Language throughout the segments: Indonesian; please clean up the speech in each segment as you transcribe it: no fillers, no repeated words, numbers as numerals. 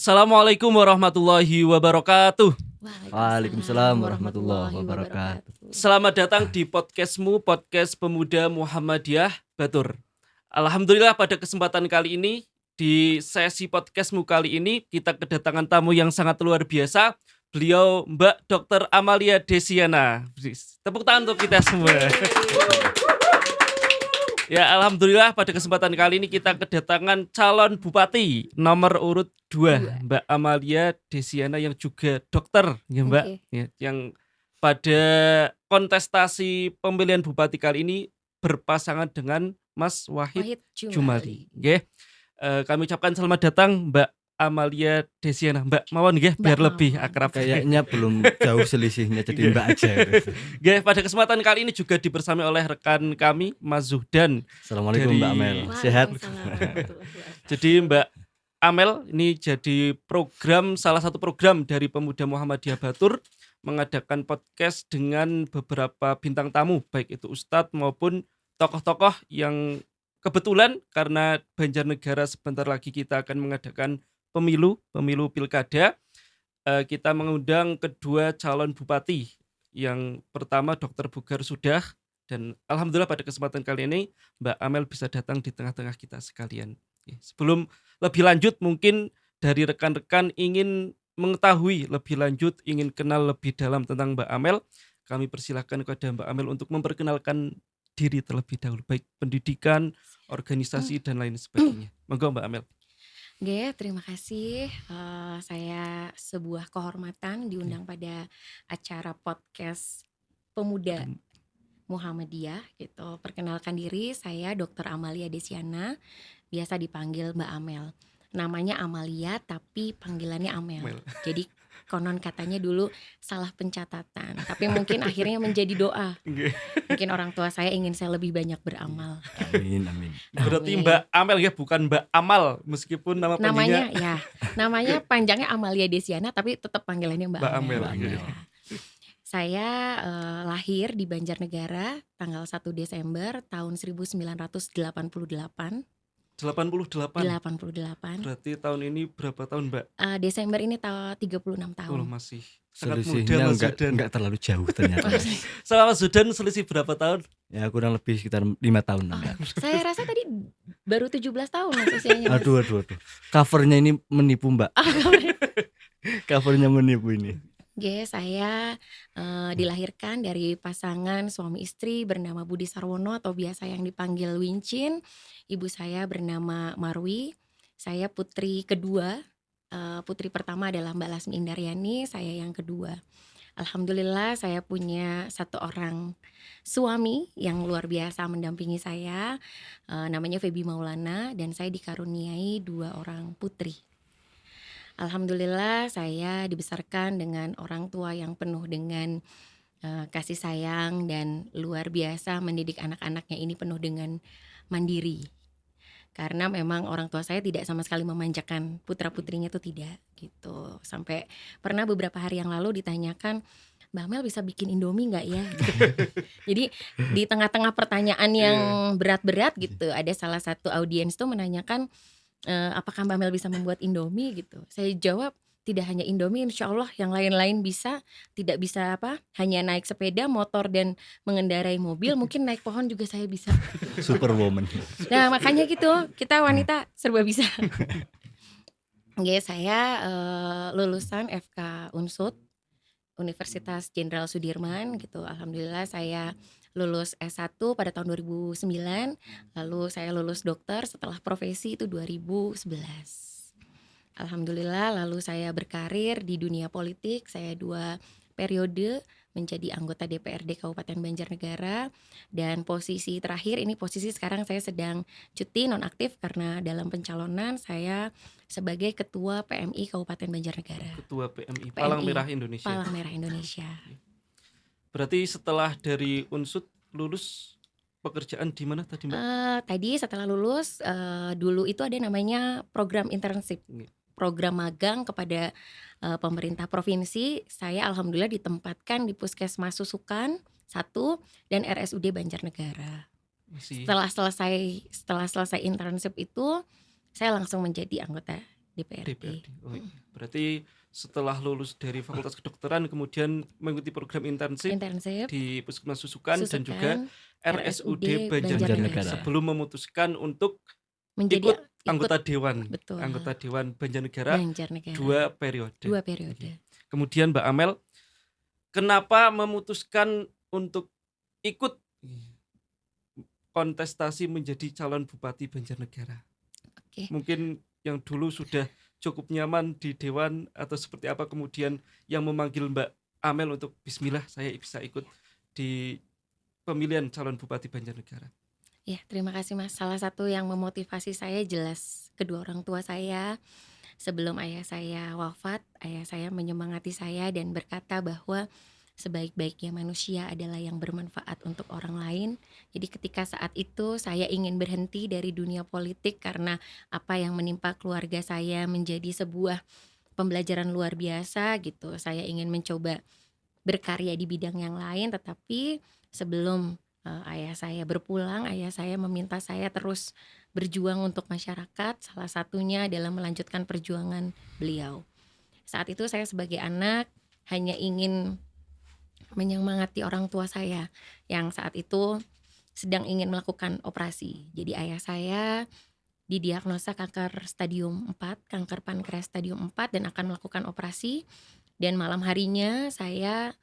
Assalamualaikum warahmatullahi wabarakatuh. Waalaikumsalam warahmatullahi wabarakatuh. Selamat datang di podcastmu, Podcast Pemuda Muhammadiyah Batur. Alhamdulillah pada kesempatan kali ini, di sesi podcastmu kali ini, kita kedatangan tamu yang sangat luar biasa. Beliau Mbak Dr. Amalia Desiana. Tepuk tangan untuk kita semua. Ya, alhamdulillah pada kesempatan kali ini kita kedatangan calon bupati nomor urut 2, Mbak Amalia Desiana yang juga dokter, ya Mbak. Oke. Ya, yang pada kontestasi pemilihan bupati kali ini berpasangan dengan Mas Wahid Wahid Jumali. Jumali. Nggih. Kami ucapkan selamat datang Mbak Amalia Desiana. Mbak mawon nggih biar Mbak lebih mawon. akrab. Kayaknya belum jauh selisihnya jadi Mbak aja. Nggih, pada kesempatan kali ini juga dibersamai oleh rekan kami Mas Zuhdan. Assalamualaikum Dari- Mbak Amel. Sehat? Waalaikumsalam warahmatullahi wabarakatuh. Jadi Mbak Amel ini jadi salah satu program dari Pemuda Muhammadiyah Batur mengadakan podcast dengan beberapa bintang tamu, baik itu ustadz maupun tokoh-tokoh yang kebetulan karena Banjarnegara sebentar lagi kita akan mengadakan pemilu pilkada. Kita mengundang kedua calon bupati. Yang pertama Dr. Bugar sudah, dan alhamdulillah pada kesempatan kali ini Mbak Amel bisa datang di tengah-tengah kita sekalian. Sebelum lebih lanjut, mungkin dari rekan-rekan ingin mengetahui lebih lanjut, ingin kenal lebih dalam tentang Mbak Amel, kami persilahkan kepada Mbak Amel untuk memperkenalkan diri terlebih dahulu, baik pendidikan, organisasi, dan lain sebagainya. Monggo Mbak Amel. Oke, terima kasih. Saya sebuah kehormatan diundang pada acara podcast Pemuda Muhammadiyah gitu. Perkenalkan diri, saya Dr. Amalia Desiana, biasa dipanggil Mbak Amel. Namanya Amalia tapi panggilannya Amel. Amel. Jadi konon katanya dulu salah pencatatan, tapi mungkin akhirnya menjadi doa. Mungkin orang tua saya ingin saya lebih banyak beramal. Amin. Berarti Amin. Mbak Amel ya, bukan Mbak Amal, meskipun nama Namanya panjangnya namanya panjangnya Amalia Desiana tapi tetap panggilannya Mbak Mbak Amel. Amel. Ya. Saya lahir di Banjarnegara tanggal 1 Desember tahun 1988. 88. 88. Berarti tahun ini berapa tahun Mbak? Desember ini 36 tahun. Oh, masih sangat muda Selisihnya Mas Zuhdan. enggak terlalu jauh ternyata. Selama Zuhdan selisih berapa tahun? Ya kurang lebih sekitar 5 tahun. Mbak. Saya rasa tadi baru 17 tahun Mas usianya. Mas. Aduh. Covernya ini menipu Mbak. Ah, kabarnya. Covernya menipu ini. Oke, saya dilahirkan dari pasangan suami istri bernama Budi Sarwono atau biasa yang dipanggil Wincin. Ibu saya bernama Marwi. Saya putri kedua. Putri pertama adalah Mbak Lasmi Indaryani, saya yang kedua. Alhamdulillah saya punya satu orang suami yang luar biasa mendampingi saya. Namanya Feby Maulana, dan saya dikaruniai 2 orang putri. Alhamdulillah saya dibesarkan dengan orang tua yang penuh dengan kasih sayang dan luar biasa mendidik anak-anaknya ini penuh dengan mandiri. Karena memang orang tua saya tidak sama sekali memanjakan putra-putrinya, itu tidak gitu. Sampai pernah beberapa hari yang lalu ditanyakan, Mbak Mel bisa bikin Indomie gak ya? Jadi di tengah-tengah pertanyaan yang berat-berat gitu, ada salah satu audiens tuh menanyakan, apakah Mbak Mel bisa membuat Indomie gitu. Saya jawab, tidak hanya Indomie, insya Allah yang lain-lain bisa. Tidak bisa hanya naik sepeda, motor, dan mengendarai mobil, mungkin naik pohon juga saya bisa. Superwoman. Nah makanya gitu, kita wanita serba bisa. Oke, saya lulusan FK Unsud, Universitas Jenderal Sudirman gitu. Alhamdulillah saya lulus S1 pada tahun 2009, lalu saya lulus dokter setelah profesi itu 2011. Alhamdulillah, lalu saya berkarir di dunia politik. Saya 2 periode menjadi anggota DPRD Kabupaten Banjarnegara, dan posisi terakhir ini posisi sekarang saya sedang cuti nonaktif karena dalam pencalonan saya sebagai Ketua PMI Kabupaten Banjarnegara. Ketua PMI Palang Merah Indonesia. Palang Merah Indonesia. Berarti setelah dari Unsud lulus, pekerjaan di mana tadi Mbak? Tadi setelah lulus dulu itu ada namanya program internship, program magang kepada pemerintah provinsi. Saya alhamdulillah ditempatkan di Puskesmas Susukan 1 dan RSUD Banjarnegara. Setelah selesai internship itu saya langsung menjadi anggota DPRD. Oh, iya. Berarti setelah lulus dari Fakultas Kedokteran kemudian mengikuti program intensif Intensif di Puskesmas Susukan dan juga Susukan RSUD RSUD Banjarnegara Banjarnegara. sebelum memutuskan untuk menjadi ikut anggota dewan betul Banjarnegara Banjarnegara 2 periode. 2 periode. Kemudian Mbak Amel, kenapa memutuskan untuk ikut kontestasi menjadi calon Bupati Banjarnegara? Oke. Mungkin yang dulu sudah cukup nyaman di dewan atau seperti apa, kemudian yang memanggil Mbak Amel untuk bismillah saya bisa ikut di pemilihan calon Bupati Banjarnegara. Ya, terima kasih Mas. Salah satu yang memotivasi saya jelas kedua orang tua saya. Sebelum ayah saya wafat, ayah saya menyemangati saya dan berkata bahwa sebaik-baiknya manusia adalah yang bermanfaat untuk orang lain. Jadi ketika saat itu saya ingin berhenti dari dunia politik karena apa yang menimpa keluarga saya menjadi sebuah pembelajaran luar biasa gitu. Saya ingin mencoba berkarya di bidang yang lain, tetapi sebelum ayah saya berpulang, ayah saya meminta saya terus berjuang untuk masyarakat. Salah satunya adalah melanjutkan perjuangan beliau. Saat itu saya sebagai anak hanya ingin menyemangati orang tua saya yang saat itu sedang ingin melakukan operasi. Jadi ayah saya didiagnosa kanker stadium 4, kanker pankreas stadium 4 dan akan melakukan operasi. Dan malam harinya saya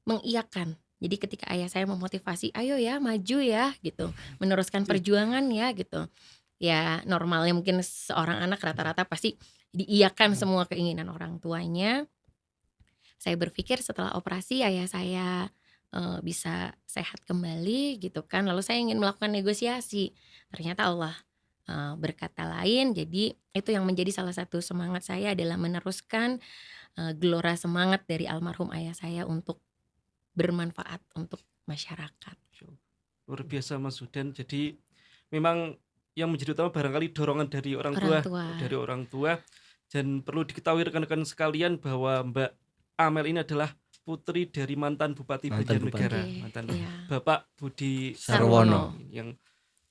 mengiyakan. Jadi ketika ayah saya memotivasi, ayo ya maju ya gitu, meneruskan perjuangan ya gitu. Ya normalnya mungkin seorang anak rata-rata pasti diiyakan semua keinginan orang tuanya. Saya berpikir setelah operasi ayah saya bisa sehat kembali gitu kan. Lalu saya ingin melakukan negosiasi. Ternyata Allah berkata lain. Jadi itu yang menjadi salah satu semangat saya adalah meneruskan gelora semangat dari almarhum ayah saya untuk bermanfaat untuk masyarakat. Luar biasa Mas Zudan. Jadi memang yang menjadi utama barangkali dorongan dari orang tua. Dan perlu diketahui rekan-rekan sekalian bahwa Mbak Amel ini adalah putri dari mantan Bupati Banjarnegara, mantan Bapak Budi Sarwono yang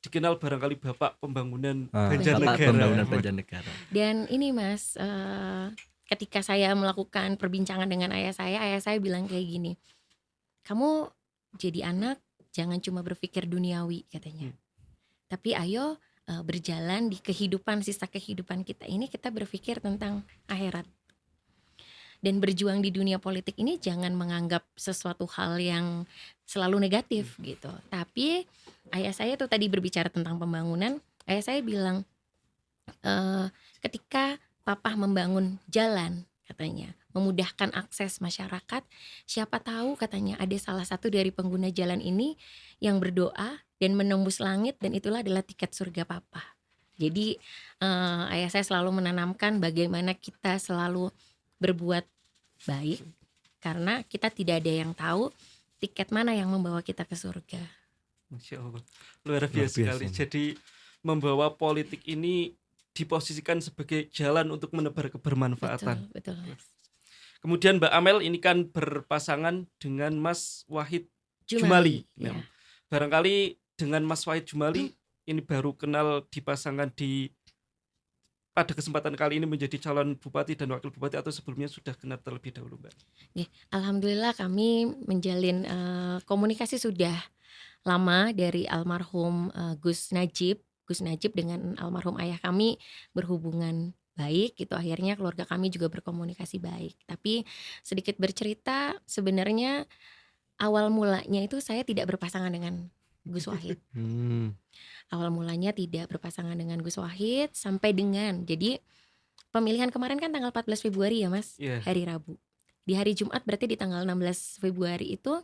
dikenal barangkali Bapak Pembangunan Bapak Pembangunan Banjarnegara. Dan ini Mas, ketika saya melakukan perbincangan dengan ayah saya bilang kayak gini, kamu jadi anak jangan cuma berpikir duniawi katanya, tapi ayo berjalan di kehidupan, sisa kehidupan kita ini kita berpikir tentang akhirat. Dan berjuang di dunia politik ini jangan menganggap sesuatu hal yang selalu negatif gitu. Tapi ayah saya tuh tadi berbicara tentang pembangunan, ayah saya bilang ketika papa membangun jalan katanya, memudahkan akses masyarakat, siapa tahu katanya ada salah satu dari pengguna jalan ini yang berdoa dan menembus langit dan itulah adalah tiket surga papa. Jadi ayah saya selalu menanamkan bagaimana kita selalu berbuat baik karena kita tidak ada yang tahu tiket mana yang membawa kita ke surga. Masya Allah, luar biasa sekali. Jadi membawa politik ini diposisikan sebagai jalan untuk menebar kebermanfaatan. Betul. Kemudian Mbak Amel ini kan berpasangan dengan Mas Wahid Jumali. Ya. Barangkali dengan Mas Wahid Jumali ini baru kenal dipasangkan pada kesempatan kali ini menjadi calon bupati dan wakil bupati atau sebelumnya sudah kenal terlebih dahulu Mbak? Alhamdulillah kami menjalin komunikasi sudah lama dari almarhum Gus Najib dengan almarhum ayah kami berhubungan baik gitu. Akhirnya keluarga kami juga berkomunikasi baik. Tapi sedikit bercerita, sebenarnya awal mulanya itu saya tidak berpasangan dengan Gus Wahid. Awal mulanya tidak berpasangan dengan Gus Wahid sampai dengan, jadi pemilihan kemarin kan tanggal 14 Februari ya Mas, hari Rabu. Di hari Jumat berarti di tanggal 16 Februari itu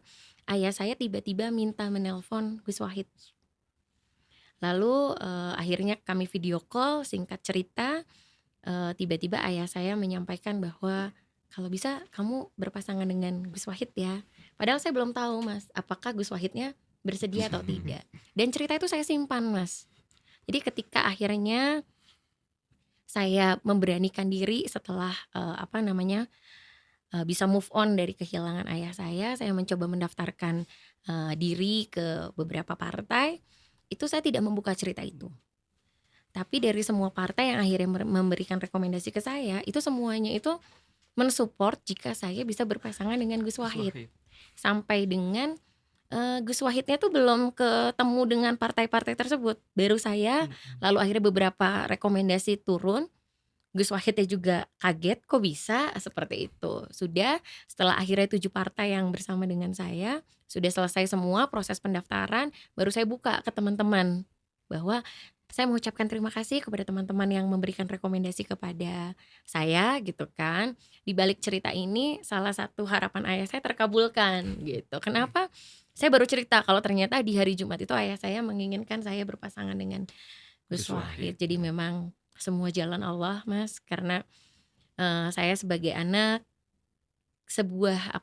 ayah saya tiba-tiba minta menelpon Gus Wahid. Lalu akhirnya kami video call, singkat cerita tiba-tiba ayah saya menyampaikan bahwa kalau bisa kamu berpasangan dengan Gus Wahid ya. Padahal saya belum tahu Mas, apakah Gus Wahidnya bersedia atau tidak. Dan cerita itu saya simpan Mas. Jadi ketika akhirnya saya memberanikan diri setelah bisa move on dari kehilangan ayah saya mencoba mendaftarkan diri ke beberapa partai. Itu saya tidak membuka cerita itu. Tapi dari semua partai yang akhirnya memberikan rekomendasi ke saya, itu semuanya itu mensupport jika saya bisa berpasangan dengan Gus Wahid. Sampai dengan Gus Wahidnya tuh belum ketemu dengan partai-partai tersebut. Baru saya, lalu akhirnya beberapa rekomendasi turun. Gus Wahidnya juga kaget, kok bisa seperti itu. Sudah setelah akhirnya 7 partai yang bersama dengan saya, sudah selesai semua proses pendaftaran, baru saya buka ke teman-teman bahwa saya mengucapkan terima kasih kepada teman-teman yang memberikan rekomendasi kepada saya gitu kan. Di balik cerita ini salah satu harapan ayah saya terkabulkan gitu. Kenapa? Saya baru cerita kalau ternyata di hari Jumat itu ayah saya menginginkan saya berpasangan dengan Gus Wahid. Jadi memang semua jalan Allah, Mas, karena saya sebagai anak sebuah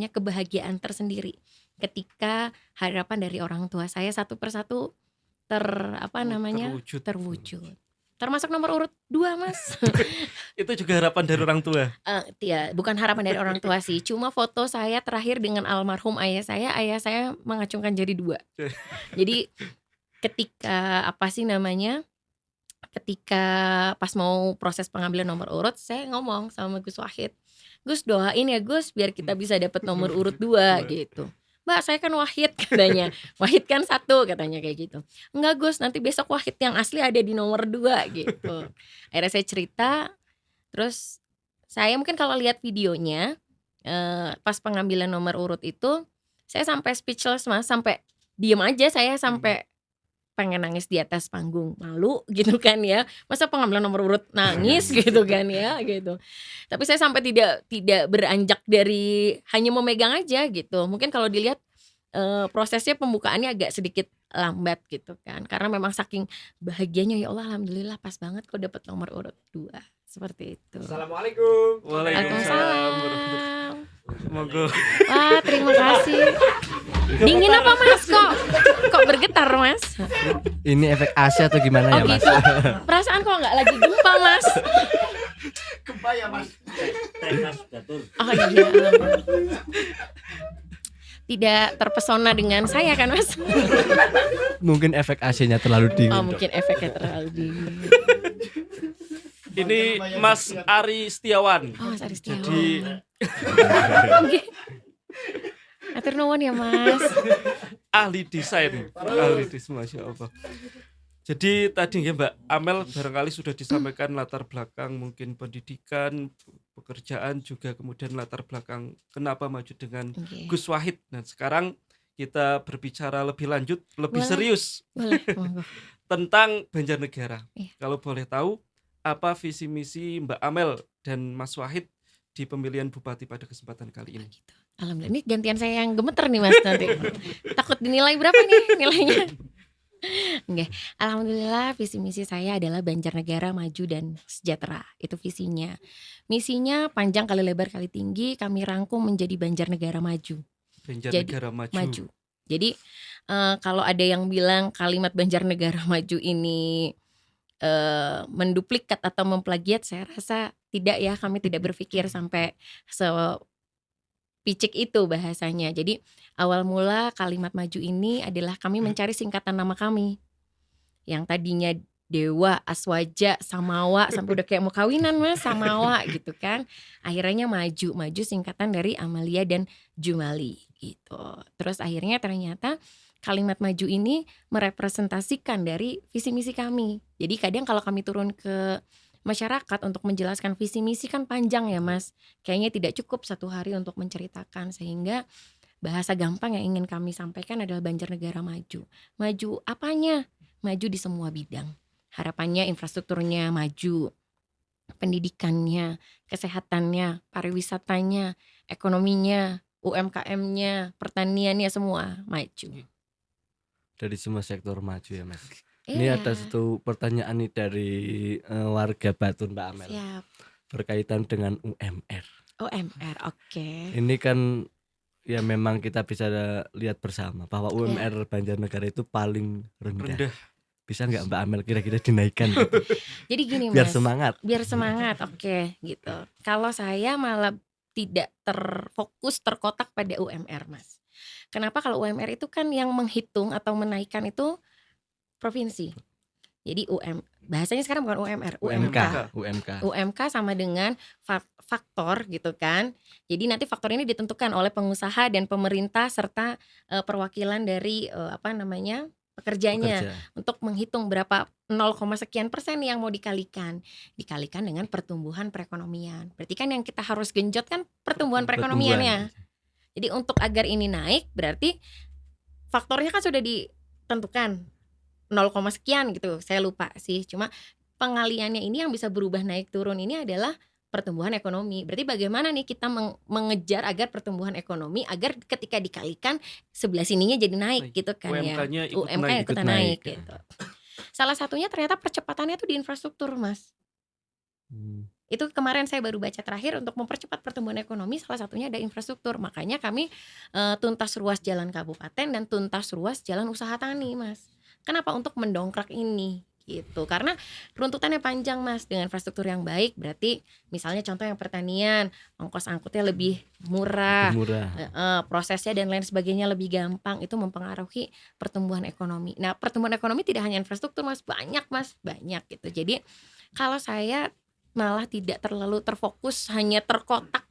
kebahagiaan tersendiri ketika harapan dari orang tua saya satu persatu terwujud. Termasuk nomor urut 2, Mas. Itu juga harapan dari orang tua. Bukan harapan dari orang tua sih, cuma foto saya terakhir dengan almarhum ayah saya mengacungkan jari 2. Jadi ketika ketika pas mau proses pengambilan nomor urut, saya ngomong sama Gus Wahid, Gus doain ya Gus biar kita bisa dapat nomor urut 2 gitu. Mbak saya kan Wahid katanya, Wahid kan 1 katanya kayak gitu. Enggak Gus, nanti besok Wahid yang asli ada di nomor 2 gitu. Akhirnya saya cerita, terus saya mungkin kalau lihat videonya pas pengambilan nomor urut itu, saya sampai speechless Mas, sampai diem aja saya, sampai pengen nangis di atas panggung, malu gitu kan ya, masa pengambilan nomor urut nangis gitu kan ya gitu. Tapi saya sampai tidak beranjak dari hanya memegang aja gitu. Mungkin kalau dilihat prosesnya pembukaannya agak sedikit lambat gitu kan, karena memang saking bahagianya, ya Allah alhamdulillah pas banget kok dapat nomor urut 2 seperti itu. Assalamualaikum. Waalaikumsalam. Monggo. Wah terima kasih. Dingin apa Mas, kok bergetar Mas? Ini efek AC atau gimana ya Mas? Gitu. Perasaan kok nggak lagi gempa Mas? Gempa ya Mas. Oh iya. Tidak terpesona dengan saya kan Mas? Mungkin efek AC-nya terlalu dingin. Oh mungkin efeknya terlalu dingin. Ini Mas Ari Setiawan. Oh Mas Ari Setiawan. Jadi atur nuwun ya Mas. ahli desain, Masya Allah. Jadi tadi ya Mbak Amel barangkali sudah disampaikan latar belakang mungkin pendidikan, pekerjaan, juga kemudian latar belakang kenapa maju dengan Gus Wahid. Nah sekarang kita berbicara lebih lanjut, lebih serius tentang Banjarnegara. Kalau boleh tahu, apa visi misi Mbak Amel dan Mas Wahid di pemilihan bupati pada kesempatan kali ini? Alhamdulillah, ini gantian saya yang gemeter nih Mas nanti. Takut dinilai berapa nih nilainya? Oke, alhamdulillah visi misi saya adalah Banjarnegara maju dan sejahtera. Itu visinya. Misinya panjang kali lebar kali tinggi, kami rangkum menjadi Banjarnegara maju. Banjarnegara maju. Jadi kalau ada yang bilang kalimat Banjarnegara maju ini menduplikat atau memplagiat, saya rasa tidak ya, kami tidak berpikir sampai picik itu bahasanya. Jadi awal mula kalimat maju ini adalah kami mencari singkatan nama kami yang tadinya Dewa, Aswaja, Samawa, sampai udah kayak mau kawinan Mas, Samawa gitu kan. Akhirnya maju singkatan dari Amalia dan Jumali gitu. Terus akhirnya ternyata kalimat maju ini merepresentasikan dari visi misi kami. Jadi kadang kalau kami turun ke masyarakat untuk menjelaskan visi misi kan panjang ya Mas. Kayaknya tidak cukup 1 hari untuk menceritakan, sehingga bahasa gampang yang ingin kami sampaikan adalah Banjarnegara maju. Maju apanya? Maju di semua bidang. Harapannya infrastrukturnya maju, pendidikannya, kesehatannya, pariwisatanya, ekonominya, UMKM-nya, pertaniannya, semua maju. Dari semua sektor maju ya Mas. Ini ada satu pertanyaan nih dari warga Batur Mbak Amel. Siap. Berkaitan dengan UMR. UMR, oke. Ini kan ya memang kita bisa lihat bersama bahwa UMR Banjarnegara itu paling rendah. Bisa nggak Mbak Amel kira-kira dinaikkan gitu? Jadi gini Mas. Biar semangat, oke gitu. Kalau saya malah tidak terfokus, terkotak pada UMR Mas. Kenapa? Kalau UMR itu kan yang menghitung atau menaikkan itu provinsi. Jadi bahasanya sekarang bukan UMR, UMK. UMK sama dengan faktor gitu kan. Jadi nanti faktor ini ditentukan oleh pengusaha dan pemerintah serta perwakilan dari pekerjanya Pekerja. untuk menghitung berapa 0, sekian persen yang mau dikalikan dengan pertumbuhan perekonomian. Berarti kan yang kita harus genjot kan pertumbuhan perekonomiannya. Jadi untuk agar ini naik berarti faktornya kan sudah ditentukan 0, sekian gitu. Saya lupa sih. Cuma pengaliannya ini yang bisa berubah naik turun ini adalah pertumbuhan ekonomi. Berarti bagaimana nih kita mengejar agar pertumbuhan ekonomi agar ketika dikalikan sebelah sininya jadi naik gitu kan UMK-nya ya. ikut UMK naik. ikutan naik gitu. Salah satunya ternyata percepatannya tuh di infrastruktur, Mas. Itu kemarin saya baru baca terakhir untuk mempercepat pertumbuhan ekonomi salah satunya ada infrastruktur. Makanya kami tuntas ruas jalan kabupaten dan tuntas ruas jalan usaha tani, Mas. Kenapa? Untuk mendongkrak ini gitu. Karena runtutannya panjang, Mas. Dengan infrastruktur yang baik berarti misalnya contoh yang pertanian, ongkos angkutnya lebih murah. Prosesnya dan lain sebagainya lebih gampang, itu mempengaruhi pertumbuhan ekonomi. Nah, pertumbuhan ekonomi tidak hanya infrastruktur, Mas, banyak gitu. Jadi kalau saya malah tidak terlalu terfokus, hanya terkotak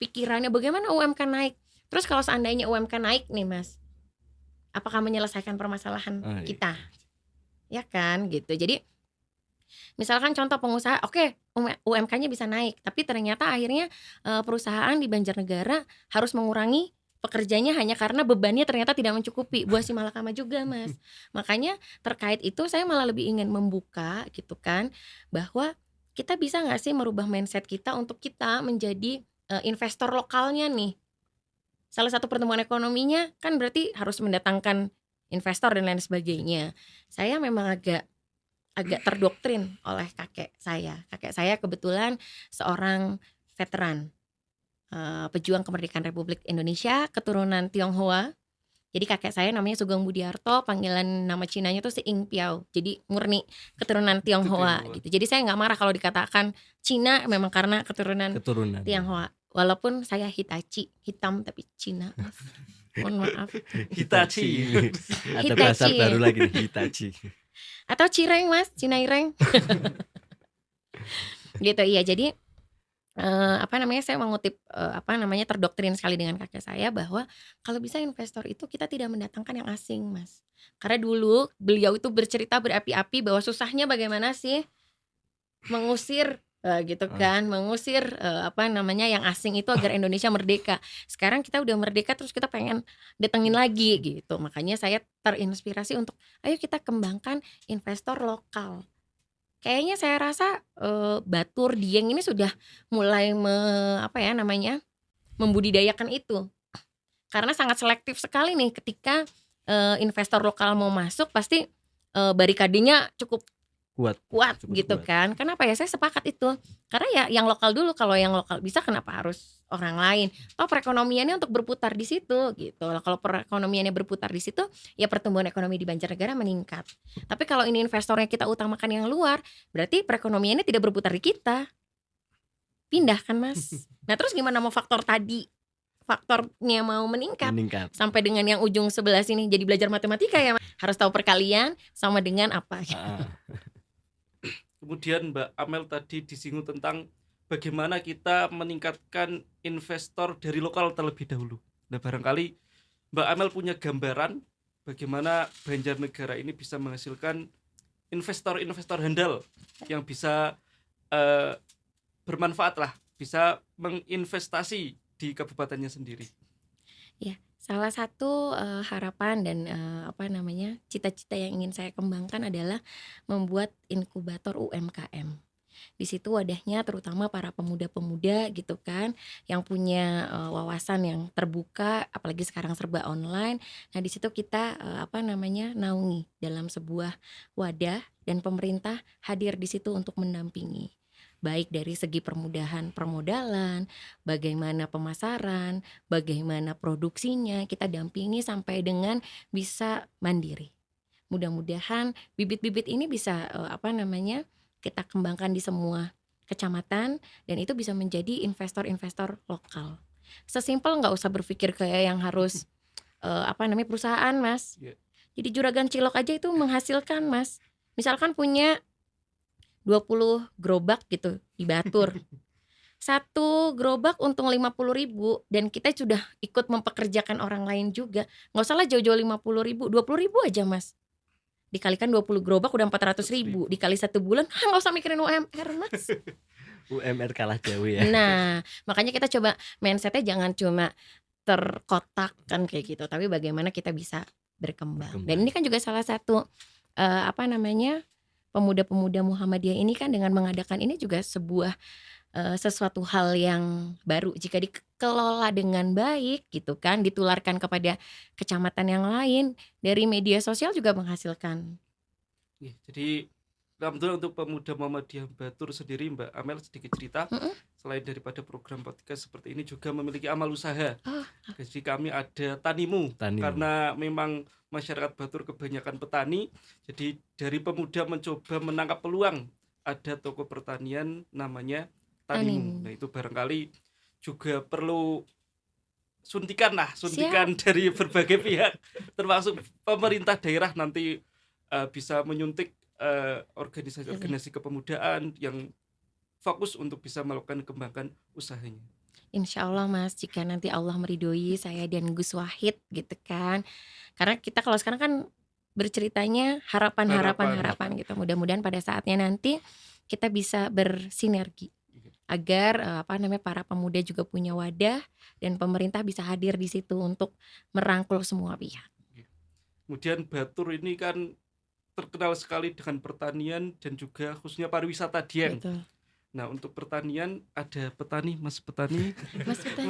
pikirannya bagaimana UMK naik. Terus kalau seandainya UMK naik nih, Mas, apakah menyelesaikan permasalahan kita? Ya kan gitu. Jadi misalkan contoh pengusaha, oke, UMK-nya bisa naik, tapi ternyata akhirnya perusahaan di Banjarnegara harus mengurangi pekerjanya hanya karena bebannya ternyata tidak mencukupi, buah si malakama juga, Mas. Makanya terkait itu saya malah lebih ingin membuka gitu kan, bahwa kita bisa nggak sih merubah mindset kita untuk kita menjadi investor lokalnya nih. Salah satu pertumbuhan ekonominya kan berarti harus mendatangkan investor dan lain sebagainya. Saya memang agak terdoktrin oleh kakek saya. Kakek saya kebetulan seorang veteran pejuang kemerdekaan Republik Indonesia, keturunan Tionghoa. Jadi kakek saya namanya Sugeng Budiarto, panggilan nama Cinanya tuh si Ing Piao. Jadi murni keturunan Tionghoa gitu. Jadi saya nggak marah kalau dikatakan Cina, memang karena keturunan Tionghoa. Walaupun saya Hitachi, hitam tapi Cina, Mas. Mohon maaf. Hitachi. Ada bahasa baru lagi nih, Hitachi. Atau Cireng, Mas, Cinaireng. Gitu iya. Jadi saya mengutip terdoktrin sekali dengan kakek saya bahwa kalau bisa investor itu kita tidak mendatangkan yang asing, Mas. Karena dulu beliau itu bercerita berapi-api bahwa susahnya bagaimana sih mengusir mengusir yang asing itu agar Indonesia merdeka. Sekarang kita udah merdeka terus kita pengen datengin lagi gitu. Makanya saya terinspirasi untuk ayo kita kembangkan investor lokal. Kayaknya saya rasa Batur Dieng ini sudah mulai membudidayakan itu. Karena sangat selektif sekali nih ketika investor lokal mau masuk pasti barikadenya cukup kuat gitu kan. Kenapa ya? Saya sepakat itu. Karena ya yang lokal dulu, kalau yang lokal bisa kenapa harus orang lain? Perekonomiannya untuk berputar di situ gitu. Kalau perekonomiannya berputar di situ, ya pertumbuhan ekonomi di Banjarnegara meningkat. Tapi kalau ini investornya kita utamakan yang luar, berarti perekonomiannya tidak berputar di kita. Pindah kan, Mas? Nah, terus gimana mau faktor tadi? Faktornya mau meningkat. Sampai dengan yang ujung sebelah sini jadi belajar matematika ya, Mas. Harus tahu perkalian sama dengan apa. Kemudian Mbak Amel tadi disinggung tentang bagaimana kita meningkatkan investor dari lokal terlebih dahulu. Nah, barangkali Mbak Amel punya gambaran bagaimana Banjarnegara ini bisa menghasilkan investor-investor handal yang bisa bermanfaat lah, bisa menginvestasi di kabupatennya sendiri. Ya, salah satu harapan dan cita-cita yang ingin saya kembangkan adalah membuat inkubator UMKM. Di situ wadahnya terutama para pemuda-pemuda gitu kan, yang punya wawasan yang terbuka, apalagi sekarang serba online. Nah, di situ kita naungi dalam sebuah wadah dan pemerintah hadir di situ untuk mendampingi. Baik dari segi permudahan permodalan, bagaimana pemasaran, bagaimana produksinya, kita dampingi sampai dengan bisa mandiri. Mudah-mudahan bibit-bibit ini bisa kita kembangkan di semua kecamatan dan itu bisa menjadi investor-investor lokal. Sesimpel nggak usah berpikir kayak yang harus perusahaan, Mas. Jadi juragan cilok aja itu menghasilkan, Mas. Misalkan punya 20 gerobak gitu di Batur. Satu gerobak untung 50.000 dan kita sudah ikut mempekerjakan orang lain juga. Nggak usah lah jauh-jauh 50.000, 20.000 aja Mas. Dikalikan 20 gerobak udah 400.000, dikali 1 bulan nggak usah mikirin UMR Mas. UMR kalah jauh ya. Nah, makanya kita coba mindsetnya jangan cuma terkotak kan kayak gitu, tapi bagaimana kita bisa berkembang. Dan ini kan juga salah satu pemuda-pemuda Muhammadiyah ini kan dengan mengadakan ini juga sebuah sesuatu hal yang baru jika dikelola dengan baik gitu kan, ditularkan kepada kecamatan yang lain, dari media sosial juga menghasilkan. Jadi alhamdulillah untuk pemuda Muhammadiyah Batur sendiri, Mbak Amel sedikit cerita, selain daripada program podcast seperti ini juga memiliki amal usaha. Jadi kami ada Tanimu. Karena memang masyarakat Batur kebanyakan petani, jadi dari pemuda mencoba menangkap peluang, ada toko pertanian namanya Tanimu. Nah itu barangkali juga perlu suntikan dari berbagai pihak, termasuk pemerintah daerah nanti bisa menyuntik organisasi kepemudaan yang fokus untuk bisa melakukan kembangkan usahanya. Insya Allah Mas, jika nanti Allah meridhoi saya dan Gus Wahid gitu kan. Karena kita kalau sekarang kan berceritanya harapan gitu. Mudah-mudahan pada saatnya nanti kita bisa bersinergi agar para pemuda juga punya wadah dan pemerintah bisa hadir di situ untuk merangkul semua pihak. Kemudian Batur ini kan terkenal sekali dengan pertanian dan juga khususnya pariwisata Dieng. Betul. Nah untuk pertanian ada petani, Mas Petani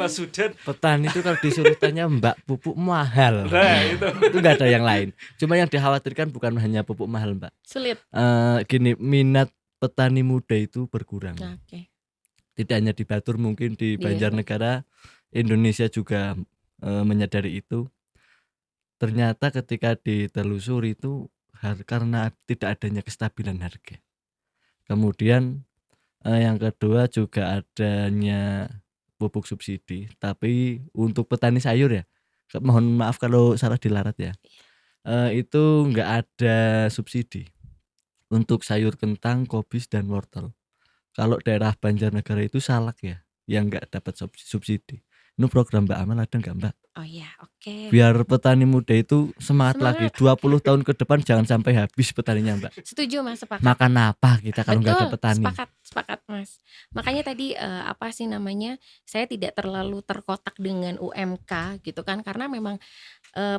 Sudan. itu kalau disuruh tanya Mbak, pupuk mahal. Nah itu nggak ada yang lain. Cuma yang dikhawatirkan bukan hanya pupuk mahal Mbak. Sulit. Gini, minat petani muda itu berkurang. Okay. Tidak hanya di Batur, mungkin di Banjarnegara, Indonesia juga menyadari itu. Ternyata ketika ditelusuri itu karena tidak adanya kestabilan harga. Kemudian yang kedua juga adanya pupuk subsidi, tapi untuk petani sayur ya, mohon maaf kalau salah dilarat ya, itu nggak ada subsidi untuk sayur kentang, kobis dan wortel. Kalau daerah Banjarnegara itu salak ya, yang nggak dapat subsidi. Ini program Mbak Amel ada nggak Mbak? Oh iya, oke. Biar petani muda itu semangat lagi. 20 tahun ke depan jangan sampai habis petaninya Mbak. Setuju Mas, sepakat. Makan apa kita kalau nggak ada petani? Sepakat Mas. Makanya tadi saya tidak terlalu terkotak dengan UMK gitu kan, karena memang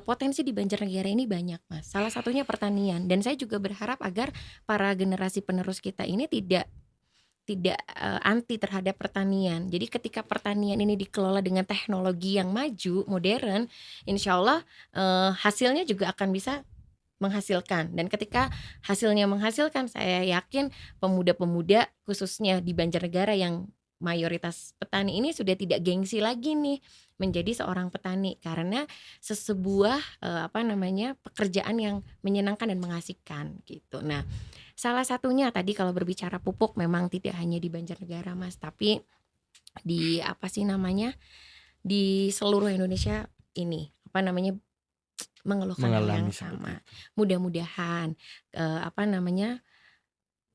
potensi di Banjarnegara ini banyak Mas. Salah satunya pertanian, dan saya juga berharap agar para generasi penerus kita ini tidak anti terhadap pertanian. Jadi ketika pertanian ini dikelola dengan teknologi yang maju, modern, insya Allah hasilnya juga akan bisa menghasilkan. Dan ketika hasilnya menghasilkan, saya yakin pemuda-pemuda khususnya di Banjarnegara yang mayoritas petani ini sudah tidak gengsi lagi nih menjadi seorang petani, karena sebuah pekerjaan yang menyenangkan dan mengasihkan gitu. Nah, salah satunya tadi kalau berbicara pupuk memang tidak hanya di Banjarnegara Mas, tapi di di seluruh Indonesia ini mengeluhkan hal yang sama. Mudah-mudahan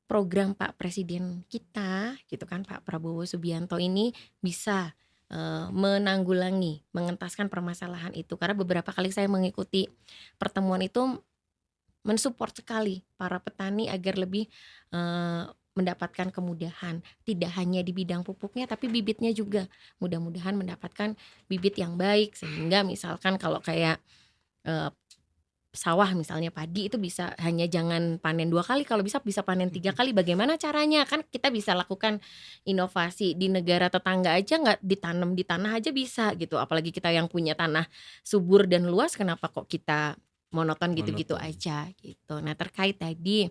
program Pak Presiden kita gitu kan, Pak Prabowo Subianto ini bisa menanggulangi, mengentaskan permasalahan itu. Karena beberapa kali saya mengikuti pertemuan itu mensupport sekali para petani agar lebih mendapatkan kemudahan, tidak hanya di bidang pupuknya tapi bibitnya juga. Mudah-mudahan mendapatkan bibit yang baik, sehingga misalkan kalau kayak sawah misalnya padi itu bisa jangan panen 2 kali, kalau bisa panen 3 kali. Bagaimana caranya? Kan kita bisa lakukan inovasi di negara tetangga aja, nggak ditanam di tanah aja bisa gitu. Apalagi kita yang punya tanah subur dan luas, kenapa kok kita monoton gitu-gitu aja gitu. Nah, terkait tadi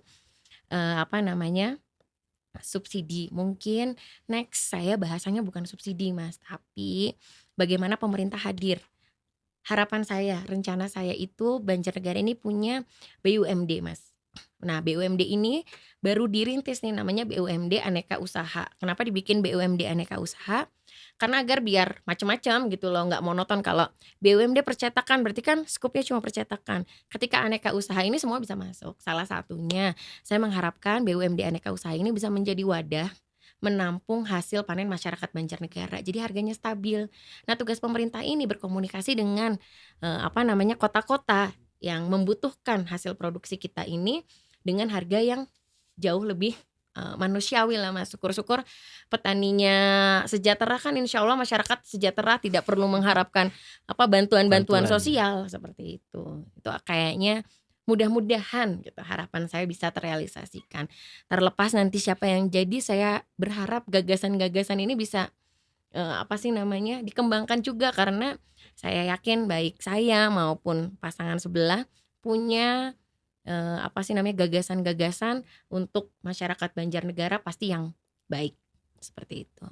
subsidi, mungkin next saya bahasanya bukan subsidi Mas, tapi bagaimana pemerintah hadir. Harapan saya, rencana saya itu Banjarnegara ini punya BUMD Mas, Nah, BUMD ini baru dirintis nih, namanya BUMD Aneka Usaha. Kenapa dibikin BUMD Aneka Usaha? Karena agar biar macam-macam gitu loh, nggak monoton. Kalau BUMD percetakan berarti kan skupnya cuma percetakan. Ketika aneka usaha ini semua bisa masuk. Salah satunya saya mengharapkan BUMD Aneka Usaha ini bisa menjadi wadah menampung hasil panen masyarakat Banjarnegara. Jadi harganya stabil. Nah, tugas pemerintah ini berkomunikasi dengan kota-kota yang membutuhkan hasil produksi kita ini dengan harga yang jauh lebih manusiawi lah Mas. Syukur-syukur petaninya sejahtera kan, insya Allah masyarakat sejahtera, tidak perlu mengharapkan bantuan-bantuan Bantuan. sosial seperti itu. Itu kayaknya mudah-mudahan gitu, harapan saya bisa terrealisasikan. Terlepas nanti siapa yang jadi, saya berharap gagasan-gagasan ini bisa dikembangkan juga, karena saya yakin baik saya maupun pasangan sebelah punya gagasan-gagasan untuk masyarakat Banjarnegara pasti yang baik, seperti itu.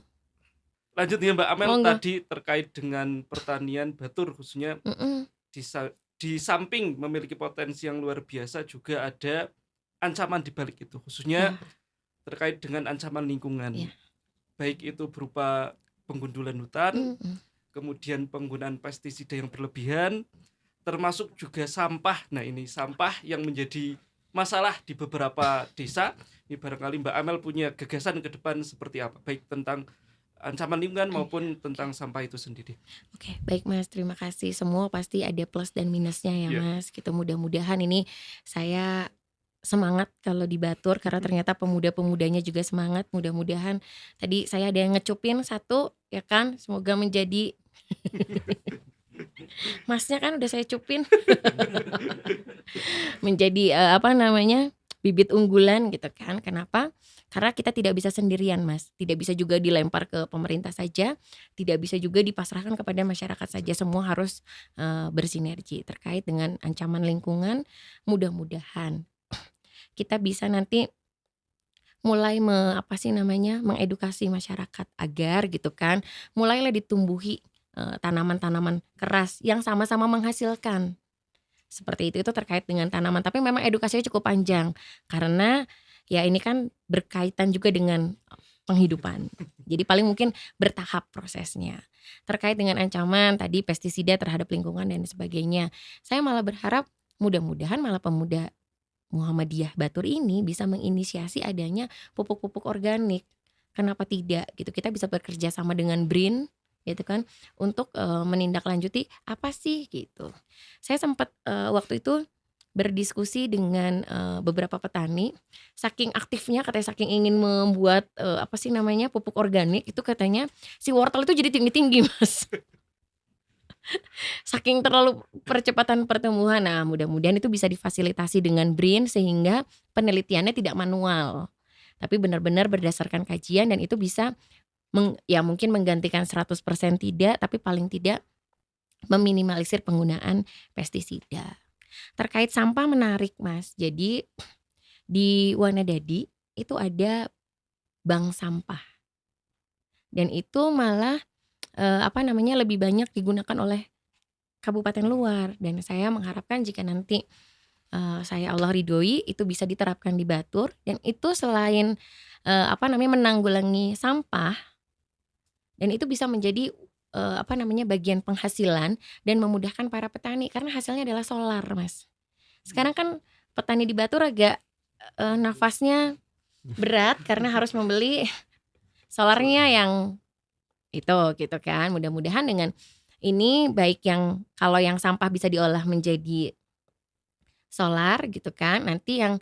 Lanjut ya Mbak Amel, Monggo. tadi terkait dengan pertanian batur khususnya di samping memiliki potensi yang luar biasa juga ada ancaman di balik itu, khususnya terkait dengan ancaman lingkungan. Ya. Baik itu berupa penggundulan hutan, kemudian penggunaan pestisida yang berlebihan, termasuk juga sampah. Nah, ini sampah yang menjadi masalah di beberapa desa. Ini barangkali Mbak Amel punya gagasan ke depan seperti apa, baik tentang ancaman lingkungan maupun tentang sampah itu sendiri. Oke, baik Mas, terima kasih. Semua pasti ada plus dan minusnya ya Mas. Gitu, mudah-mudahan ini saya semangat kalau di Batur, karena ternyata pemuda-pemudanya juga semangat. Mudah-mudahan tadi saya ada yang ngecupin satu ya kan, semoga menjadi Masnya kan udah saya cupin menjadi bibit unggulan gitu kan. Kenapa? Karena kita tidak bisa sendirian Mas, tidak bisa juga dilempar ke pemerintah saja, tidak bisa juga dipasrahkan kepada masyarakat saja. Semua harus bersinergi terkait dengan ancaman lingkungan. Mudah-mudahan kita bisa nanti mulai mengedukasi masyarakat agar gitu kan, mulailah ditumbuhi tanaman-tanaman keras yang sama-sama menghasilkan. Seperti itu terkait dengan tanaman, tapi memang edukasinya cukup panjang karena ya ini kan berkaitan juga dengan penghidupan. Jadi paling mungkin bertahap prosesnya. Terkait dengan ancaman tadi pestisida terhadap lingkungan dan sebagainya, saya malah berharap mudah-mudahan malah pemuda Muhammadiyah Batur ini bisa menginisiasi adanya pupuk-pupuk organik. Kenapa tidak gitu? Kita bisa bekerja sama dengan BRIN gitu kan, untuk menindaklanjuti apa sih gitu. Saya sempat waktu itu berdiskusi dengan beberapa petani, saking aktifnya katanya, saking ingin membuat pupuk organik itu, katanya si wortel itu jadi tinggi-tinggi Mas. Saking terlalu percepatan pertumbuhan. Nah, mudah-mudahan itu bisa difasilitasi dengan BRIN sehingga penelitiannya tidak manual, tapi benar-benar berdasarkan kajian, dan itu bisa mungkin menggantikan 100% tidak, tapi paling tidak meminimalisir penggunaan pestisida. Terkait sampah menarik Mas. Jadi di Wanadadi itu ada bank sampah. Dan itu malah lebih banyak digunakan oleh kabupaten luar, dan saya mengharapkan jika nanti saya Allah ridhoi itu bisa diterapkan di Batur, dan itu selain menanggulangi sampah, dan itu bisa menjadi bagian penghasilan dan memudahkan para petani karena hasilnya adalah solar Mas. Sekarang kan petani di Batur agak nafasnya berat karena harus membeli solarnya yang itu gitu kan. Mudah-mudahan dengan ini baik yang kalau yang sampah bisa diolah menjadi solar gitu kan, nanti yang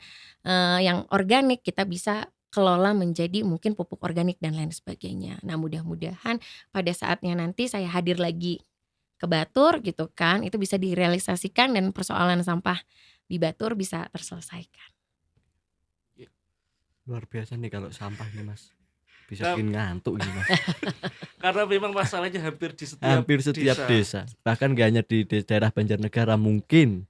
organik kita bisa kelola menjadi mungkin pupuk organik dan lain sebagainya. Nah, mudah-mudahan pada saatnya nanti saya hadir lagi ke Batur gitu kan, itu bisa direalisasikan dan persoalan sampah di Batur bisa terselesaikan. Luar biasa nih kalau sampah nih Mas, bisa bikin ngantuk ini Mas. Karena memang masalahnya hampir setiap desa. Bahkan gak hanya di daerah Banjarnegara, mungkin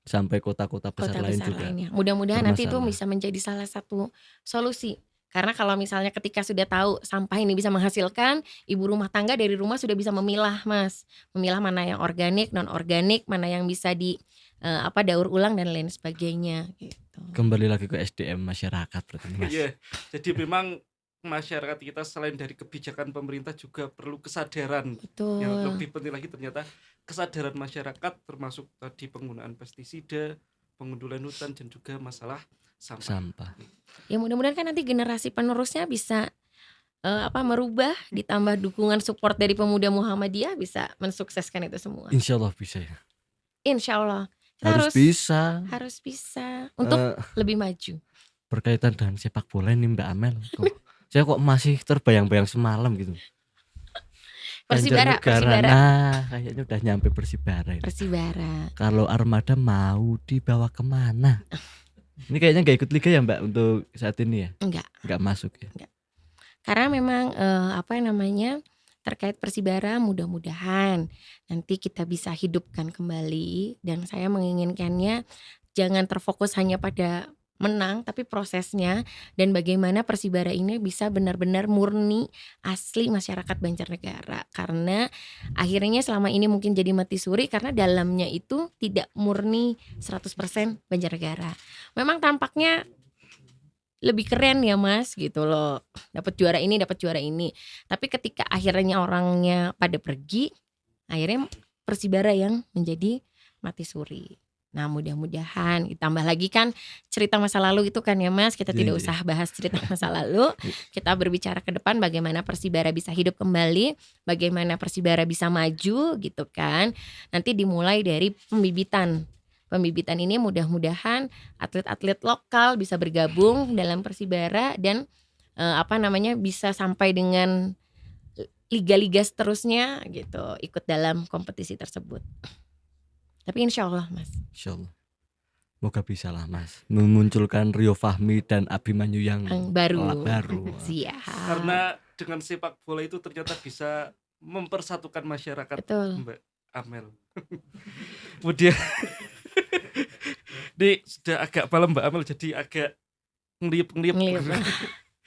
sampai kota-kota besar lain juga. Lainnya. Mudah-mudahan nanti itu bisa menjadi salah satu solusi. Karena kalau misalnya ketika sudah tahu sampah ini bisa menghasilkan, ibu rumah tangga dari rumah sudah bisa memilah Mas. Memilah mana yang organik, non organik, mana yang bisa di daur ulang dan lain sebagainya gitu. Kembali lagi ke SDM masyarakat berarti Mas. Iya. Jadi memang masyarakat kita selain dari kebijakan pemerintah juga perlu kesadaran. Yang Betul. lebih penting lagi ternyata kesadaran masyarakat termasuk tadi penggunaan pestisida, pengundulan hutan dan juga masalah sampah. Sampah. Ya mudah-mudahan kan nanti generasi penerusnya bisa merubah, ditambah dukungan support dari pemuda Muhammadiyah bisa mensukseskan itu semua. Insya Allah bisa ya. Insya Allah kita Harus bisa. untuk Eh, lebih maju. berkaitan dengan sepak bola ini Mbak Amel. Saya kok masih terbayang-bayang semalam gitu. Persibara. Nah kayaknya udah nyampe Persibara ini. Persibara. Kalau Armada mau dibawa kemana? Ini kayaknya gak ikut liga ya Mbak untuk saat ini ya? Enggak, masuk ya? karena memang terkait Persibara mudah-mudahan nanti kita bisa hidupkan kembali, dan saya menginginkannya jangan terfokus hanya pada menang tapi prosesnya dan bagaimana Persibara ini bisa benar-benar murni asli masyarakat Banjarnegara, karena akhirnya selama ini mungkin jadi mati suri karena dalamnya itu tidak murni 100% Banjarnegara. Memang tampaknya lebih keren ya Mas gitu loh, dapat juara ini, tapi ketika akhirnya orangnya pada pergi, akhirnya Persibara yang menjadi mati suri. Nah mudah-mudahan ditambah lagi kan cerita masa lalu itu kan ya Mas, kita tidak usah bahas cerita masa lalu, kita berbicara ke depan bagaimana Persibara bisa hidup kembali, bagaimana Persibara bisa maju gitu kan. Nanti dimulai dari pembibitan ini, mudah-mudahan atlet-atlet lokal bisa bergabung dalam Persibara dan bisa sampai dengan liga-liga seterusnya gitu, ikut dalam kompetisi tersebut. Tapi insya Allah Mas. Insya Allah. Moga bisa lah Mas memunculkan Rio Fahmi dan Abimanyu yang baru. Siap. Karena dengan sepak bola itu ternyata bisa mempersatukan masyarakat. Betul. Mbak Amel. Kemudian ini sudah agak malam Mbak Amel, jadi agak ngeliup.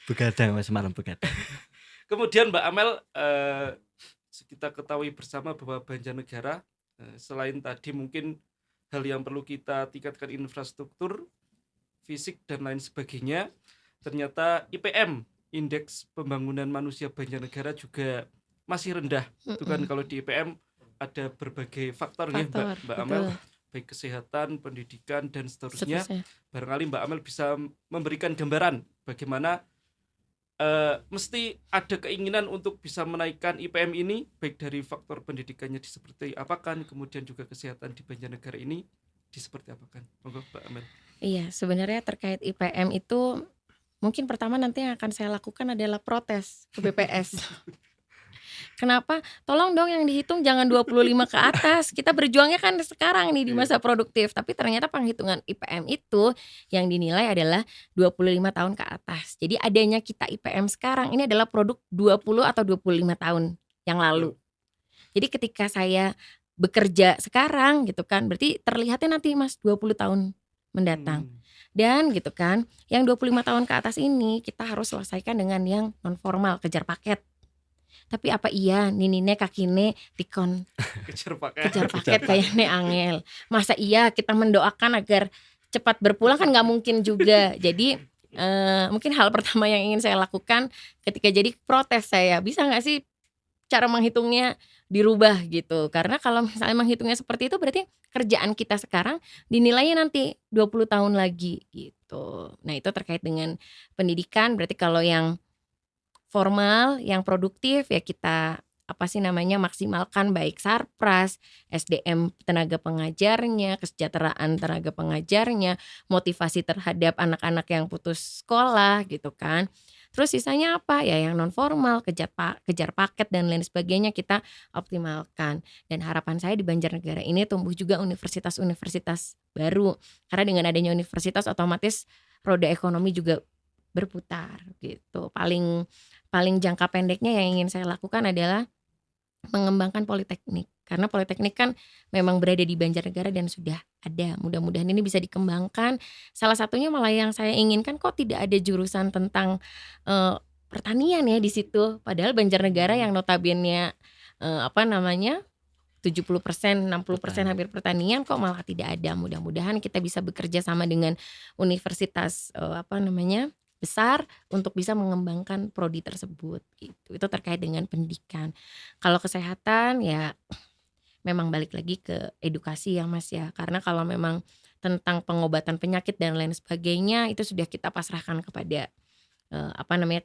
Begadang Mas, malam begadang. Kemudian Mbak Amel, kita ketahui bersama bahwa Banjarnegara selain tadi mungkin hal yang perlu kita tingkatkan infrastruktur fisik dan lain sebagainya, ternyata IPM, Indeks Pembangunan Manusia Banjarnegara juga masih rendah. Itu kan kalau di IPM ada berbagai faktor ya Mbak Amel, baik kesehatan, pendidikan dan seterusnya. Barangkali Mbak Amel bisa memberikan gambaran bagaimana mesti ada keinginan untuk bisa menaikkan IPM ini, baik dari faktor pendidikannya seperti apakan, kemudian juga kesehatan di Banjarnegara ini seperti apakan. Monggo Mbak Amel. Iya, sebenarnya terkait IPM itu mungkin pertama nanti yang akan saya lakukan adalah protes ke BPS. Kenapa? Tolong dong yang dihitung jangan 25 ke atas. Kita berjuangnya kan sekarang nih di masa produktif, tapi ternyata penghitungan IPM itu yang dinilai adalah 25 tahun ke atas. Jadi adanya kita IPM sekarang ini adalah produk 20 atau 25 tahun yang lalu. Jadi ketika saya bekerja sekarang gitu kan, berarti terlihatnya nanti Mas 20 tahun mendatang. Dan gitu kan, yang 25 tahun ke atas ini kita harus selesaikan dengan yang non formal, kejar paket. Tapi apa iya ninine kakine tikon kejar paket kayak ne angel. Masa iya kita mendoakan agar cepat berpulang, kan gak mungkin juga. Jadi mungkin hal pertama yang ingin saya lakukan ketika jadi protes, saya bisa gak sih cara menghitungnya dirubah gitu. Karena kalau misalnya menghitungnya seperti itu berarti kerjaan kita sekarang dinilainya nanti 20 tahun lagi gitu. Nah itu terkait dengan pendidikan. Berarti kalau yang formal, yang produktif ya kita maksimalkan baik sarpras, SDM tenaga pengajarnya, kesejahteraan tenaga pengajarnya, motivasi terhadap anak-anak yang putus sekolah gitu kan. Terus sisanya apa ya, yang non formal, kejar paket dan lain sebagainya kita optimalkan. Dan harapan saya di Banjarnegara ini tumbuh juga universitas-universitas baru, karena dengan adanya universitas otomatis roda ekonomi juga berputar gitu. Paling jangka pendeknya yang ingin saya lakukan adalah mengembangkan politeknik, karena politeknik kan memang berada di Banjarnegara dan sudah ada. Mudah-mudahan ini bisa dikembangkan. Salah satunya malah yang saya inginkan, kok tidak ada jurusan tentang pertanian ya di situ. Padahal Banjarnegara yang notabene 70%, 60% hampir pertanian, kok malah tidak ada. Mudah-mudahan kita bisa bekerja sama dengan universitas besar untuk bisa mengembangkan prodi tersebut gitu. Itu terkait dengan pendidikan. Kalau kesehatan ya memang balik lagi ke edukasi ya Mas ya. Karena kalau memang tentang pengobatan penyakit dan lain sebagainya itu sudah kita pasrahkan kepada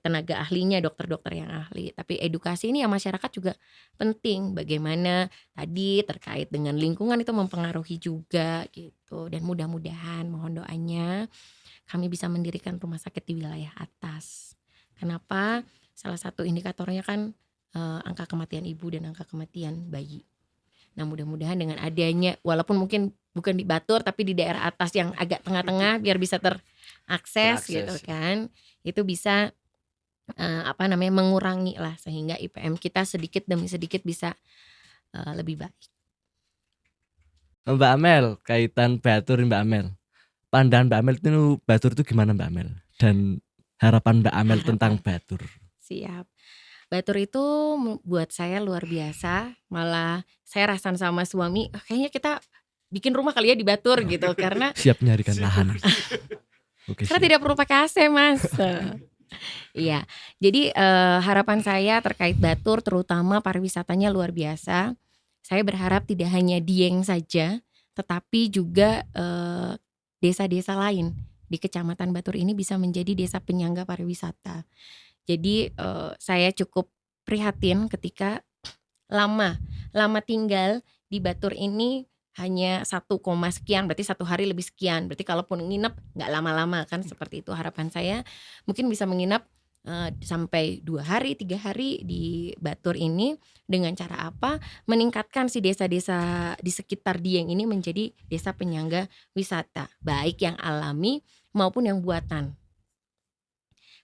tenaga ahlinya, dokter-dokter yang ahli. Tapi edukasi ini ya masyarakat juga penting. Bagaimana tadi terkait dengan lingkungan itu mempengaruhi juga gitu. Dan mudah-mudahan mohon doanya kami bisa mendirikan rumah sakit di wilayah atas. Kenapa? Salah satu indikatornya kan angka kematian ibu dan angka kematian bayi. Nah mudah-mudahan dengan adanya, walaupun mungkin bukan di Batur tapi di daerah atas yang agak tengah-tengah biar bisa terakses gitu kan, itu bisa mengurangi lah sehingga IPM kita sedikit demi sedikit bisa lebih baik. Mbak Amel, kaitan Batur Mbak Amel. Pandangan Mbak Amel itu Batur itu gimana Mbak Amel? Dan harapan Mbak Amel tentang Batur. Siap. Batur itu buat saya luar biasa. Malah saya rasan sama suami, kayaknya kita bikin rumah kali ya di Batur gitu. Karena siap nyarikan lahan. Oke, karena tidak perlu pakai AC Mas. Iya. Jadi harapan saya terkait Batur terutama pariwisatanya luar biasa. Saya berharap tidak hanya Dieng saja, tetapi juga desa-desa lain di Kecamatan Batur ini bisa menjadi desa penyangga pariwisata. Jadi saya cukup prihatin ketika lama tinggal di Batur ini hanya 1, sekian, berarti 1 hari lebih sekian. Berarti kalaupun nginep nggak lama-lama kan, seperti itu. Harapan saya mungkin bisa menginap sampai 2 hari, 3 hari di Batur ini. Dengan cara apa? Meningkatkan si desa-desa di sekitar Dieng ini menjadi desa penyangga wisata, baik yang alami maupun yang buatan.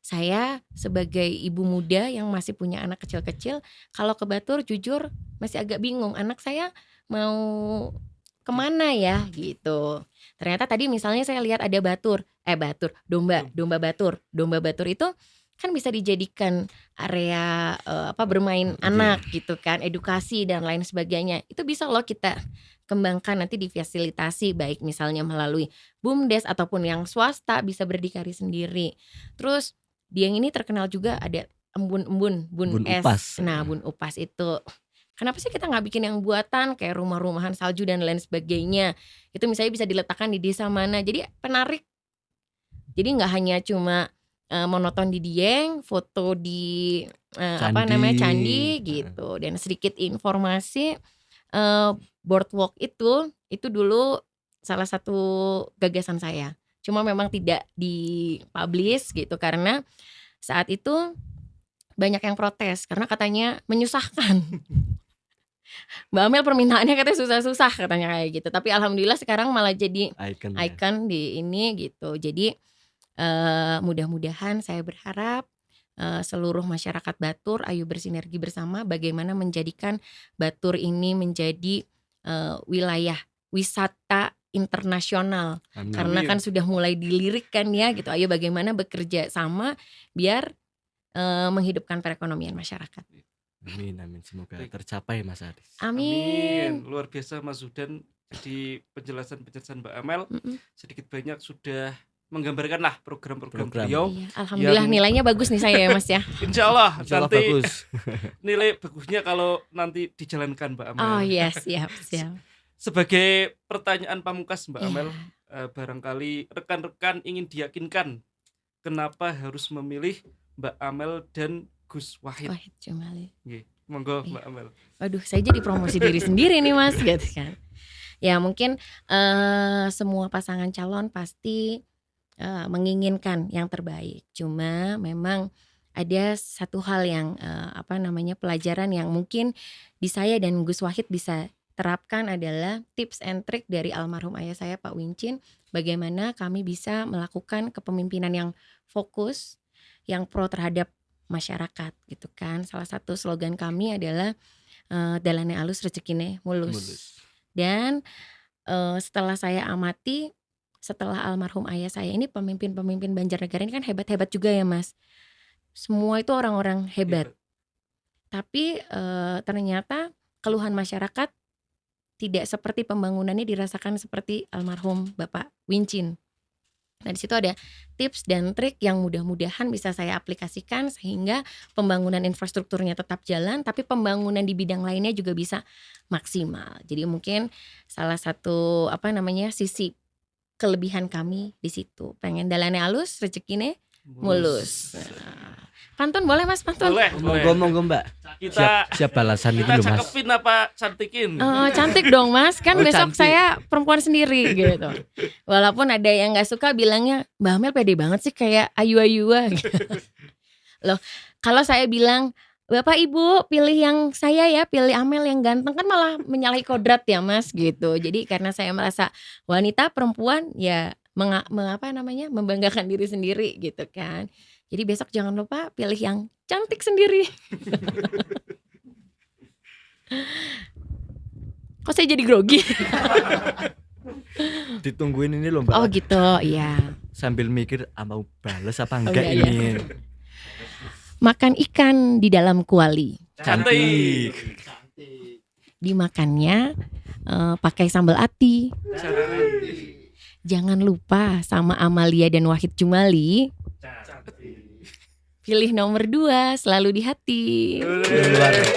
Saya sebagai ibu muda yang masih punya anak kecil-kecil, kalau ke Batur jujur masih agak bingung, anak saya mau kemana ya gitu. Ternyata tadi misalnya saya lihat ada domba Batur. Domba Batur itu kan bisa dijadikan area bermain anak gitu kan, edukasi dan lain sebagainya. Itu bisa loh kita kembangkan nanti difasilitasi, baik misalnya melalui BUMDes ataupun yang swasta bisa berdikari sendiri. Terus Dieng ini terkenal juga ada bun es. Upas. Nah bun upas itu kenapa sih kita nggak bikin yang buatan kayak rumah-rumahan salju dan lain sebagainya? Itu misalnya bisa diletakkan di desa mana. Jadi penarik. Jadi nggak hanya cuma monoton di Dieng, foto di candi gitu. Dan sedikit informasi boardwalk itu dulu salah satu gagasan saya. Cuma memang tidak dipublish gitu karena saat itu banyak yang protes karena katanya menyusahkan. Mbak Amel permintaannya katanya susah-susah katanya kayak gitu. Tapi alhamdulillah sekarang malah jadi icon di ini gitu. Jadi mudah-mudahan saya berharap seluruh masyarakat Batur ayo bersinergi bersama bagaimana menjadikan Batur ini menjadi wilayah wisata internasional. Amin. Karena kan sudah mulai dilirikkan ya gitu. Ayo bagaimana bekerja sama biar menghidupkan perekonomian masyarakat. Amin, semoga tercapai Mas Aris. Amin. Luar biasa Mas Zudan. Jadi penjelasan Mbak Amel sedikit banyak sudah menggambarkan lah program-program beliau. Iya, alhamdulillah nilainya bagus nih saya ya Mas ya. Insya Allah nanti bagus. Nilai bagusnya kalau nanti dijalankan Mbak Amel. Oh iya siap. Sebagai pertanyaan pamungkas Mbak Amel, barangkali rekan-rekan ingin diyakinkan kenapa harus memilih Mbak Amel dan Gus Wahid. Jumali. Monggo Mbak Amel. Waduh, saya jadi promosi diri sendiri nih Mas gitu kan. Ya mungkin semua pasangan calon pasti menginginkan yang terbaik. Cuma memang ada satu hal yang pelajaran yang mungkin di saya dan Gus Wahid bisa terapkan adalah tips and trick dari almarhum ayah saya Pak Wincin, bagaimana kami bisa melakukan kepemimpinan yang fokus, yang pro terhadap masyarakat gitu kan. Salah satu slogan kami adalah dalane alus rezekine mulus. Dan setelah saya amati, setelah almarhum ayah saya ini pemimpin-pemimpin Banjarnegara ini kan hebat-hebat juga ya Mas. Semua itu orang-orang hebat. Tapi ternyata keluhan masyarakat tidak seperti pembangunannya dirasakan seperti almarhum Bapak Wincin. Nah, di situ ada tips dan trik yang mudah-mudahan bisa saya aplikasikan sehingga pembangunan infrastrukturnya tetap jalan, tapi pembangunan di bidang lainnya juga bisa maksimal. Jadi mungkin salah satu sisi kelebihan kami di situ. Pengen dalane halus, rezekine mulus. Nah, pantun boleh Mas, pantun? Boleh. Monggo Mbak. Kita Siap balasan itu kita loh Mas. cakepin apa cantikin? Cantik dong Mas, kan Oh, besok cantik. saya perempuan sendiri gitu. Walaupun ada yang gak suka bilangnya Mbak Amel pede banget sih kayak ayu-ayua gitu. Loh, kalau saya bilang Bapak Ibu pilih yang saya ya, pilih Amel yang ganteng, kan malah menyalahi kodrat ya Mas gitu. Jadi karena saya merasa wanita perempuan ya membanggakan diri sendiri gitu kan. Jadi besok jangan lupa pilih yang cantik sendiri. Kok saya jadi grogi? Ditungguin ini loh Mbak. Oh gitu, iya. Sambil mikir mau bales apa Oh, enggak iya, ini. Makan ikan di dalam kuali. Cantik. Dimakannya pakai sambal ati. Jangan lupa sama Amalia dan Wahid Jumali. Pilih nomor 2 selalu di hati. Luar biasa.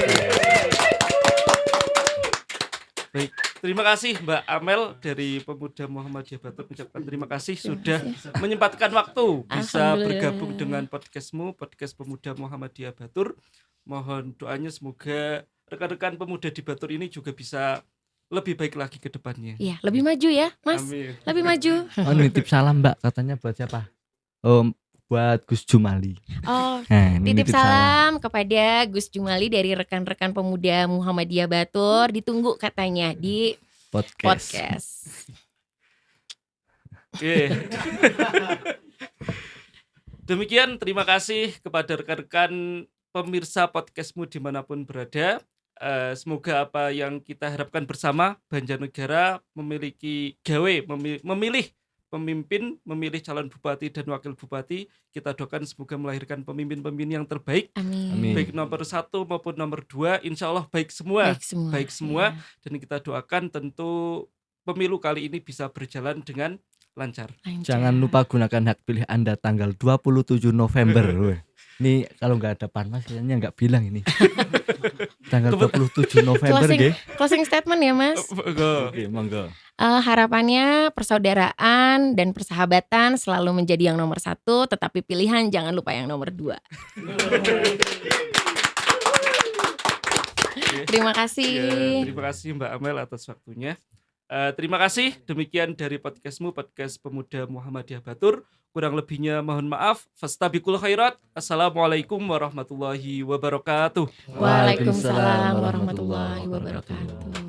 Baik, terima kasih Mbak Amel dari Pemuda Muhammadiyah Batur. Ucapkan terima kasih sudah menyempatkan waktu bisa Alhamdulillah. bergabung dengan podcastmu, podcast Pemuda Muhammadiyah Batur. Mohon doanya semoga rekan-rekan pemuda di Batur ini juga bisa lebih baik lagi ke depannya. Iya, lebih maju ya, Mas. Amin. Lebih maju. Oh, nitip salam Mbak, katanya buat siapa? Oh, buat Gus Jumali. Oh, Nah, ini titip salam kepada Gus Jumali dari rekan-rekan pemuda Muhammadiyah Batur. Ditunggu katanya di podcast. Oke. Demikian, terima kasih kepada rekan-rekan pemirsa podcastmu dimanapun berada. Semoga apa yang kita harapkan bersama, Banjarnegara memiliki memilih pemimpin, memilih calon bupati dan wakil bupati. Kita doakan semoga melahirkan pemimpin-pemimpin yang terbaik, Amin. Amin. baik nomor 1 maupun nomor 2. Insya Allah baik semua. Baik semua. Baik semua. Dan kita doakan tentu pemilu kali ini bisa berjalan dengan lancar. Lancar. Jangan lupa gunakan hak pilih Anda tanggal 27 November. Weh. Ini kalau nggak ada Panwas kayaknya nggak bilang ini. Tanggal 27 November nggih. Closing statement ya, Mas. Oke, monggo. Harapannya persaudaraan dan persahabatan selalu menjadi yang nomor 1, tetapi pilihan jangan lupa yang nomor 2. Terima kasih. Ya, terima kasih Mbak Amel atas waktunya. Terima kasih. Demikian dari podcastmu, podcast Pemuda Muhammadiyah Batur. Kurang lebihnya mohon maaf. Fastabiqul khairat. Assalamualaikum warahmatullahi wabarakatuh. Waalaikumsalam warahmatullahi wabarakatuh.